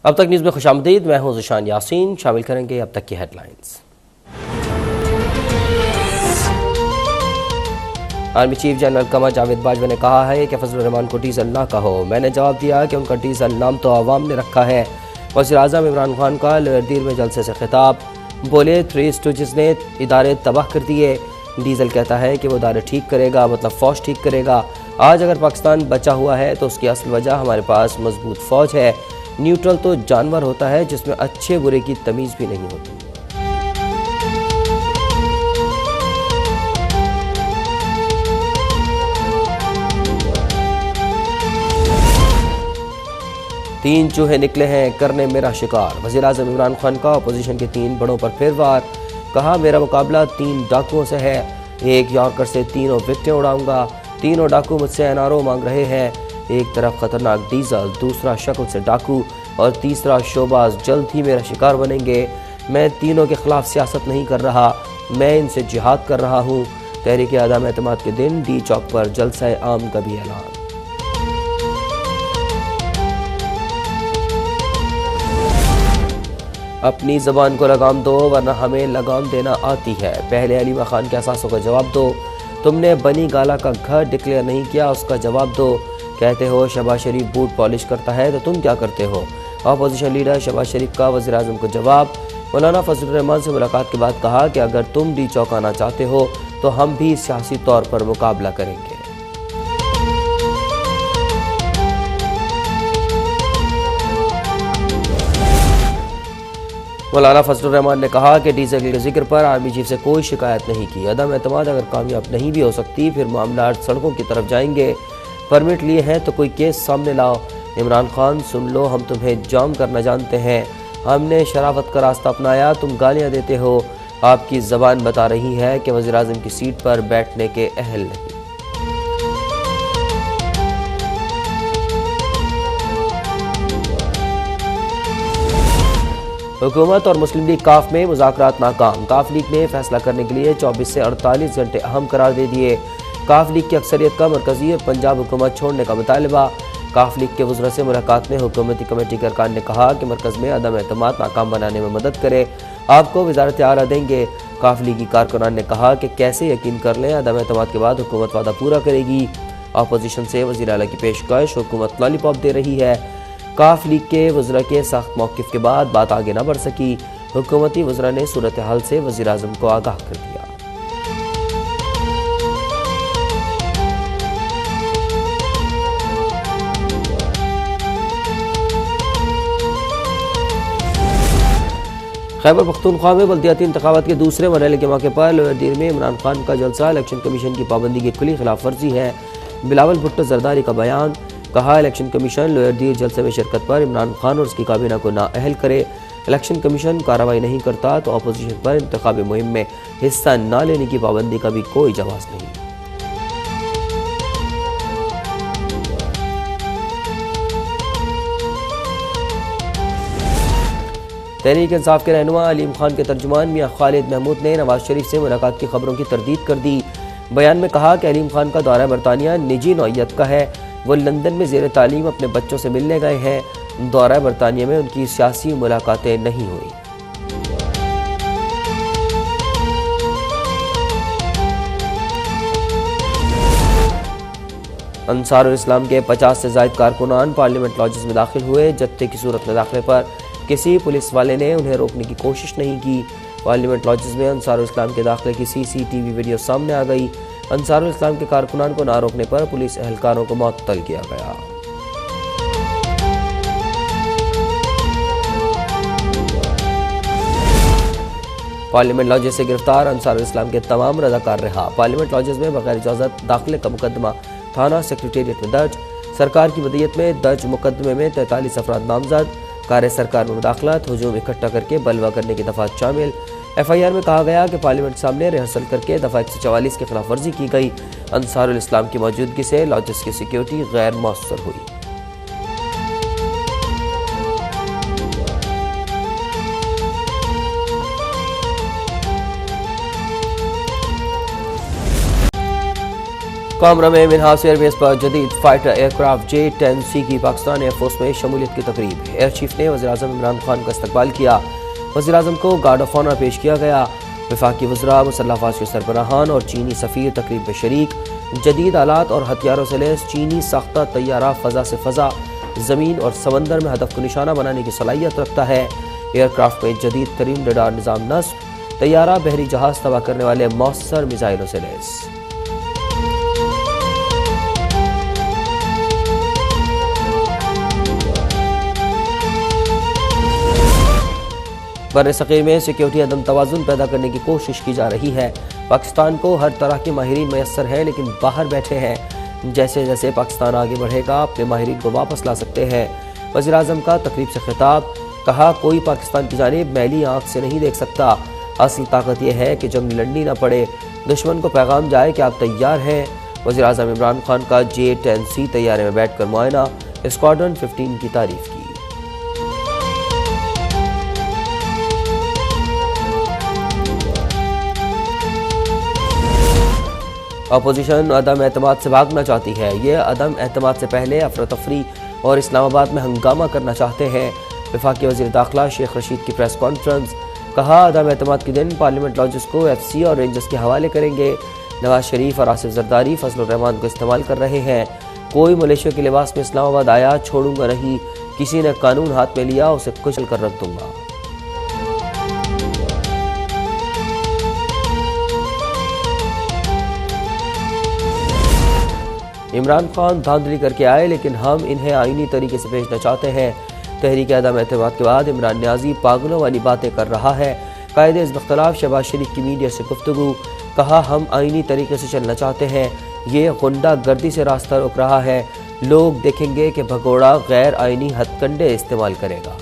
अब तक न्यूज़ में खुशामदीद। मैं हूं ज़िशान यासीन। शामिल करेंगे अब तक की headlines. Army chief general Qamar Javed Bajwa ने कहा है कि फजलुर रहमान को डीजल ना कहो। मैंने जवाब दिया कि उनका डीजल नाम तो आवाम ने रखा है। वज़ीर आज़म इमरान खान का लोअरदीर में जलसे से खिताब। बोले थ्री स्टूडेंट्स ने इदारे तबाह कर दिए। डीजल कहता है कि वो इदारे ठीक करेगा, मतलब फ़ौज ठीक करेगा। आज अगर पाकिस्तान बचा हुआ है तो उसकी असल वजह हमारे पास मजबूत फ़ौज है। न्यूट्रल तो जानवर होता है जिसमें अच्छे बुरे की तमीज़ भी नहीं होती। तीन चूहे निकले हैं करने मेरा शिकार। वज़ीर आज़म इमरान खान का अपोजिशन के 3 बड़ों पर फिर वार। कहा मेरा मुकाबला 3 डाकुओं से है। एक यॉर्कर से 3 विकटें उड़ाऊंगा। तीनों डाकू मुझसे एनआरओ मांग रहे हैं। एक तरफ खतरनाक डीजल, दूसरा शक्ल से डाकू और तीसरा शोबाज जल्द ही मेरा शिकार बनेंगे। मैं तीनों के खिलाफ सियासत नहीं कर रहा, मैं इनसे जिहाद कर रहा हूँ। तहरीक अदम एतमाद के दिन डी चौक पर जलसा आम का भी ऐलान। अपनी ज़बान को लगाम दो वरना हमें लगाम देना आती है। पहले अलीमा खान के असासों का जवाब दो। तुमने बनी गाला का घर डिक्लेयर नहीं किया, उसका जवाब दो। कहते हो शहबाज शरीफ बूट पॉलिश करता है तो तुम क्या करते हो? अपोजिशन लीडर शहबाज शरीफ का वज़ीर आज़म को जवाब। मौलाना फजलुर रहमान से मुलाकात के बाद कहा कि अगर तुम डी चौक आना चाहते हो तो हम भी सियासी तौर पर मुकाबला करेंगे। मौलाना फजलुर रहमान ने कहा कि डीजल के जिक्र पर आर्मी चीफ से कोई शिकायत नहीं की। अदम एतमाद अगर कामयाब नहीं भी हो सकती फिर मामला सड़कों की तरफ जाएंगे। परमिट लिए हैं तो कोई केस सामने लाओ। इमरान खान सुन लो, हम तुम्हें जाम करना जानते हैं। हमने शराफत का रास्ता अपनाया, तुम गालियां देते हो। आपकी ज़बान बता रही है कि वज़ीर आज़म की सीट पर बैठने के अहल नहीं। हुकूमत और मुस्लिम लीग काफ में मुज़ाकरात नाकाम। काफ लीग ने फैसला करने के लिए 24 से 48 घंटे अहम करार दे दिए। काफ लीग की अक्सरियत का मरकजी पंजाब हुकूमत छोड़ने का मुतालबा। काफ लीग के वज़रा से मुलाकात में हुकूमती कमेटी के अरकान ने कहा कि मरकज़ में अदम एतमाद नाकाम बनाने में मदद करे, आपको वज़ारत आला देंगे। काफ लीगी कारकुनान ने कहा कि कैसे यकीन कर लें अदम एतमाद के बाद हुकूमत वादा पूरा करेगी। अपोजिशन से वज़ीर आला की पेशकश, हुकूमत लॉलीपॉप दे रही है। काफ लीग के वज़रा के सख्त मौक़िफ़ के बाद बात आगे न बढ़ सकी। हुकूमती वज़रा ने सूरत हाल से वज़ीर आज़म को आगाह कर दिया। खैबर पख्तूनख्वा में बल्दियाती इंतखाबात के दूसरे मरहले के मौके पर लोअरदीर में इमरान खान का जलसा। इलेक्शन कमीशन की पाबंदी की खुली खिलाफ वर्जी है। बिलावल भुट्टो जरदारी का बयान। कहा इलेक्शन कमीशन लोअरदीर जलसे में शिरकत पर इमरान खान और उसकी काबीना को नाअहल करे। इलेक्शन कमीशन कार्रवाई नहीं करता तो अपोजिशन पर इंतखाबी मुहिम में हिस्सा न लेने की पाबंदी का भी कोई जवाब नहीं। तहरीक इंसाफ के रहनुमा अलीम खान के तर्जुमान मियां खालिद महमूद ने नवाज शरीफ से मुलाकात की खबरों की तरदीद कर दी। बयान में कहा कि अलीम खान का दौरा बरतानिया निजी नौइयत का है। वो लंदन में ज़ेर तालीम अपने बच्चों से मिलने गए हैं। दौरा बरतानिया में उनकी सियासी मुलाकातें नहीं हुई। अंसारुल इस्लाम के 50 से ज़ायद कारकुनान पार्लियामेंट लॉजेस में दाखिल हुए। जत्थे की सूरत में दाखिले पर किसी पुलिस वाले ने उन्हें रोकने की कोशिश नहीं की। पार्लियामेंट लॉजेस में अंसारुल इस्लाम के दाखिले की CCTV वीडियो सामने आ गई। अंसारुल इस्लाम के कारकुनान को ना रोकने पर पुलिस एहलकारों को मुअत्तल किया गया। पार्लियामेंट लॉजेस से गिरफ्तार अंसारुल इस्लाम के तमाम रज़ाकार रिहा। पार्लियामेंट लॉजेस में बगैर इजाज़त दाखिले का मुकदमा थाना सेक्रेटेरिएट में दर्ज। सरकार की मदीयत में दर्ज मुकदमे में 43 अफराद नामजद। कार्य सरकार में मुदाखलत, हुजूम इकट्ठा करके बलवा करने की दफात शामिल। FIR में कहा गया कि पार्लियामेंट सामने रिहर्सल करके दफा 144 की खिलाफ वर्जी की गई। अंसारुल इस्लाम की मौजूदगी से लॉजेस की सिक्योरिटी गैर मौसर हुई। कामरा में मिन्हास एयरबेस पर जदीद फाइटर एयरक्राफ्ट J-10C की पाकिस्तान एयरफोर्स में शमूलियत की तकरीब। एयर चीफ ने वज़ीर-ए-आज़म इमरान खान का इस्तकबाल किया। वज़ीर-ए-आज़म को गार्ड ऑफ ऑनर पेश किया गया। वफाकी वज़रा, मुसल्लह अफ़वाज के सरबराहान और चीनी सफ़ीर तकरीब में शरीक। जदीद आलात और हथियारों से लैस चीनी साख्ता तैयारा फ़ज़ा से फ़ज़ा, ज़मीन और समंदर में हदफ को निशाना बनाने की सलाहियत रखता है। एयरक्राफ्ट में जदीद तरीन रडार निज़ाम नस्ब, तैयारा बहरी जहाज़ तबाह करने वाले मौसर मिसाइलों से लैस। बर्र-ए-सग़ीर में सिक्योरिटी अदम तवाज़ुन पैदा करने की कोशिश की जा रही है। पाकिस्तान को हर तरह के माहिरीन मैसर हैं, लेकिन बाहर बैठे हैं। जैसे जैसे पाकिस्तान आगे बढ़ेगा अपने माहिरीन को वापस ला सकते हैं। वज़ीर-ए-आज़म का तकरीब से खिताब, कहा कोई पाकिस्तान की जानिब मैली आँख से नहीं देख सकता। असली ताकत यह है कि जंग लड़नी न पड़े, दुश्मन को पैगाम जाए कि आप तैयार हैं। वज़ीर-ए-आज़म इमरान खान का J-10C तैयारे में बैठकर मुआयना, स्क्वाड्रन 15 की तारीफ की। अपोजिशन अदम एतमाद से भागना चाहती है। ये अदम एतमाद से पहले अफरा तफरी और इस्लामाबाद में हंगामा करना चाहते हैं। वफाकी वज़ीर दाखिला शेख रशीद की प्रेस कॉन्फ्रेंस, कहा अदम एतमाद के दिन पार्लियामेंट लॉजिस को FC और रेंजर्स के हवाले करेंगे। नवाज शरीफ और आसिफ जरदारी फजल रहमान को इस्तेमाल कर रहे हैं। कोई मलेशिया के लिबास में इस्लामाबाद आया छोड़ूंगा नहीं, किसी ने कानून हाथ में लिया उसे कुचल कर रख दूंगा। इमरान खान धांधली करके आए, लेकिन हम इन्हें आईनी तरीके से भेजना चाहते हैं। तहरीक अदम एतमाद के बाद इमरान न्याजी पागलों वाली बातें कर रहा है। कायदे हिज़्ब इख्तिलाफ शहबाज शरीफ की मीडिया से गुफ्तगू, कहा हम आईनी तरीके से चलना चाहते हैं। ये गुंडा गर्दी से रास्ता रोक रहा है। लोग देखेंगे कि भगोड़ा गैर आईनी हथकंडे इस्तेमाल करेगा।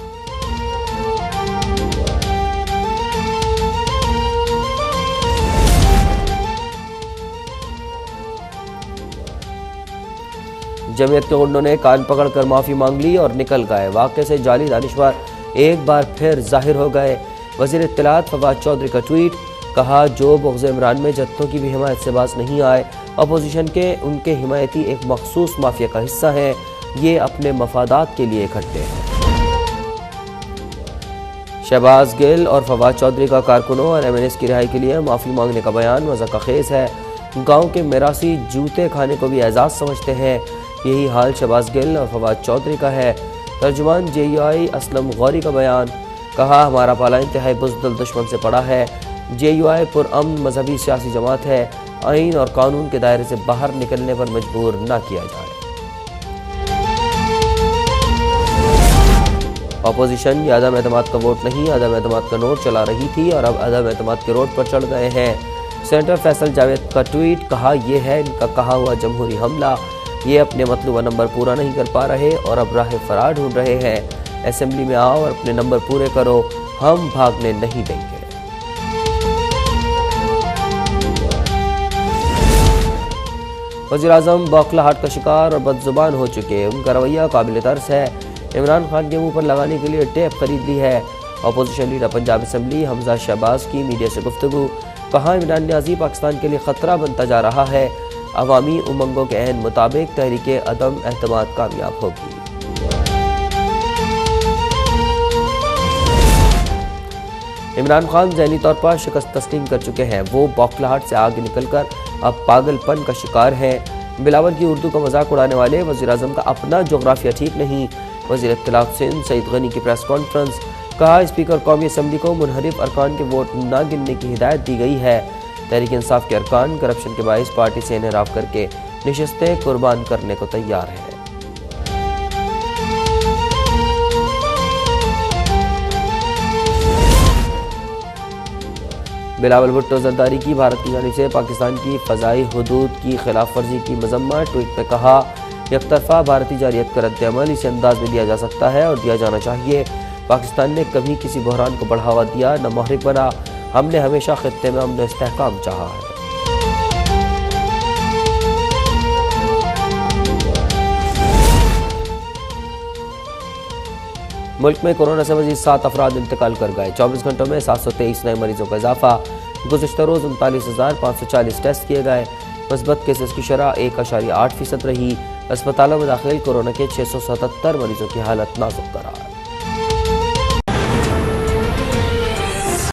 जमीयत के गुंडों ने कान पकड़कर माफ़ी मांग ली और निकल गए। वाक़े से जाली दानिशवर एक बार फिर जाहिर हो गए। वज़ीर इत्तलात फवाद चौधरी का ट्वीट, कहा जो बुग़्ज़ इमरान में जत्थों की भी हिमायत से बाज नहीं आए। अपोजिशन के उनके हिमायती एक मखसूस माफिया का हिस्सा हैं। ये अपने मफादात के लिए इकट्ठे हैं। शहबाज गिल और फवाद चौधरी का कारकुनों और MNS की रिहाई के लिए माफ़ी मांगने का बयान मज़ाक़-ए-ख़ेज़ है। गाँव के मिरासी जूते खाने को भी एजाज़ समझते हैं। यही हाल शहबाज गिल और फवाद चौधरी का है। तर्जुमान JUI असलम गौरी का बयान, कहा हमारा पाला इंतहाई बुज़दिल दुश्मन से पड़ा है। JUI पुरअमन मजहबी सियासी जमात है। आइन और कानून के दायरे से बाहर निकलने पर मजबूर न किया जाए। अपोजिशन ये अदम एतमाद का वोट नहीं, अदम एतमाद का नोट चला रही थी और अब अदम एतमाद के रोड पर चढ़ गए हैं। सेनेटर फैसल जावेद का ट्वीट, कहा यह है इनका कहा हुआ जमहूरी हमला। ये अपने मतलूबा नंबर पूरा नहीं कर पा रहे और अब राह फरार ढूंढ रहे हैं। असेंबली में आओ और अपने नंबर पूरे करो, हम भागने नहीं देंगे। वज़ीर-ए-आज़म बौखलाहट का शिकार और बदजुबान हो चुके, उनका रवैया काबिल तर्स है। इमरान खान के मुंह पर लगाने के लिए टेप खरीद ली है। Opposition leader Punjab assembly Hamza Shahbaz की मीडिया से गुफ्तगू, कहा इमरान न्याजी पाकिस्तान के लिए खतरा बनता जा रहा है। अवामी उमंगों के अहन मुताबिक तहरीके अदम एतमाद कामयाब होगी। इमरान खान ज़हनी तौर पर शिकस्त तस्लीम कर चुके हैं। वो बौखलाहट से आगे निकलकर अब पागलपन का शिकार हैं। बिलावल की उर्दू का मजाक उड़ाने वाले वज़ीर-ए-आज़म का अपना जोग्राफिया ठीक नहीं। वज़ीर इत्तलात सिंध सईद गनी की प्रेस कॉन्फ्रेंस, कहा स्पीकर कौमी असम्बली को मुनहरिफ अरकान के वोट न गिनने की हिदायत दी गई है। तहरीक इंसाफ के अरकान करप्शन के बाइस पार्टी से इनहराफ करके नशिस्तें कुर्बान करने को तैयार हैं। बिलावल भुट्टो जरदारी की भारत की जानिब से पाकिस्तान की फ़ज़ाई हुदूद की खिलाफ वर्जी की मजम्मत। ट्वीट में कहा यकतरफा भारतीय जारियत का रद्द-ए-अमल इस अंदाज में दिया जा सकता है और दिया जाना चाहिए। पाकिस्तान ने कभी किसी बहरान को बढ़ावा दिया न महरिक बना। हमने हमेशा खित्ते में अमन इस्तेहकाम चाहा है। मुल्क में कोरोना से मजीद 7 अफराद इंतकाल कर गए। 24 घंटों में 723 नए मरीजों का इजाफा। गुज़िश्ता रोज़ 39,540 टेस्ट किए गए। मुस्बत केसेस की शरह 1.8% रही। अस्पतालों में दाखिल कोरोना के 677 मरीजों की हालत नाजुक करार।